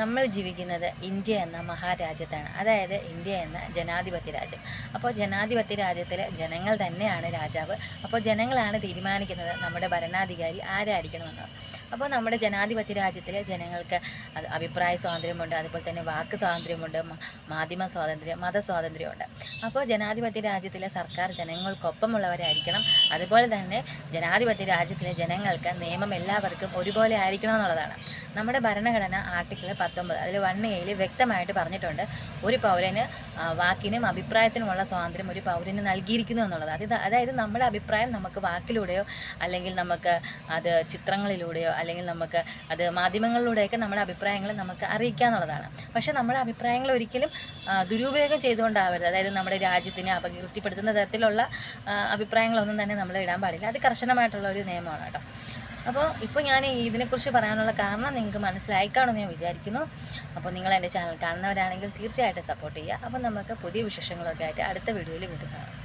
നമ്മൾ ജീവിക്കുന്നത് ഇന്ത്യ എന്ന മഹാരാജ്യത്താണ്, അതായത് ഇന്ത്യ എന്ന ജനാധിപത്യ രാജ്യം. അപ്പോൾ ജനാധിപത്യ രാജ്യത്തിലെ ജനങ്ങൾ തന്നെയാണ് രാജാവ്. അപ്പോൾ ജനങ്ങളാണ് തീരുമാനിക്കുന്നത് നമ്മുടെ ഭരണാധികാരി ആരായിരിക്കണമെന്നത്. അപ്പോൾ നമ്മുടെ ജനാധിപത്യ രാജ്യത്തിലെ ജനങ്ങൾക്ക് അഭിപ്രായ സ്വാതന്ത്ര്യമുണ്ട്, അതുപോലെ തന്നെ വാക്ക് സ്വാതന്ത്ര്യമുണ്ട്, മാധ്യമ സ്വാതന്ത്ര്യം, മതസ്വാതന്ത്ര്യമുണ്ട്. അപ്പോൾ ജനാധിപത്യ രാജ്യത്തിലെ സർക്കാർ ജനങ്ങൾക്കൊപ്പമുള്ളവരായിരിക്കണം. അതുപോലെ തന്നെ ജനാധിപത്യ രാജ്യത്തിലെ ജനങ്ങൾക്ക് നിയമം എല്ലാവർക്കും ഒരുപോലെ ആയിരിക്കണം എന്നുള്ളതാണ്. നമ്മുടെ ഭരണഘടന ആർട്ടിക്കിൾ 19 അതിൽ 1A വ്യക്തമായിട്ട് പറഞ്ഞിട്ടുണ്ട്, ഒരു പൗരന് വാക്കിനും അഭിപ്രായത്തിനുമുള്ള സ്വാതന്ത്ര്യം ഒരു പൗരന് നൽകിയിരിക്കുന്നു എന്നുള്ളത്. അതായത് നമ്മുടെ അഭിപ്രായം നമുക്ക് വാക്കിലൂടെയോ അല്ലെങ്കിൽ നമുക്ക് അത് ചിത്രങ്ങളിലൂടെയോ അല്ലെങ്കിൽ നമുക്ക് അത് മാധ്യമങ്ങളിലൂടെയൊക്കെ നമ്മുടെ അഭിപ്രായങ്ങൾ നമുക്ക് അറിയിക്കാന്നുള്ളതാണ്. പക്ഷേ നമ്മുടെ അഭിപ്രായങ്ങൾ ഒരിക്കലും ദുരുപയോഗം ചെയ്തുകൊണ്ടാവരുത്. അതായത് നമ്മുടെ രാജ്യത്തിനെ അപകീർത്തിപ്പെടുത്തുന്ന തരത്തിലുള്ള അഭിപ്രായങ്ങളൊന്നും തന്നെ നമ്മൾ ഇടാൻ പാടില്ല. അത് കർശനമായിട്ടുള്ള ഒരു നിയമമാണ് കേട്ടോ. അപ്പോൾ ഇപ്പോൾ ഞാൻ ഇതിനെക്കുറിച്ച് പറയാനുള്ള കാരണം നിങ്ങൾക്ക് മനസ്സിലായിക്കാണെന്ന് ഞാൻ വിചാരിക്കുന്നു. അപ്പോൾ നിങ്ങൾ എൻ്റെ ചാനൽ കാണുന്നവരാണെങ്കിൽ തീർച്ചയായിട്ടും സപ്പോർട്ട് ചെയ്യുക. അപ്പോൾ നമുക്ക് പുതിയ വിശേഷങ്ങളൊക്കെ ആയിട്ട് അടുത്ത വീഡിയോയിൽ വീണ്ടും കാണാം.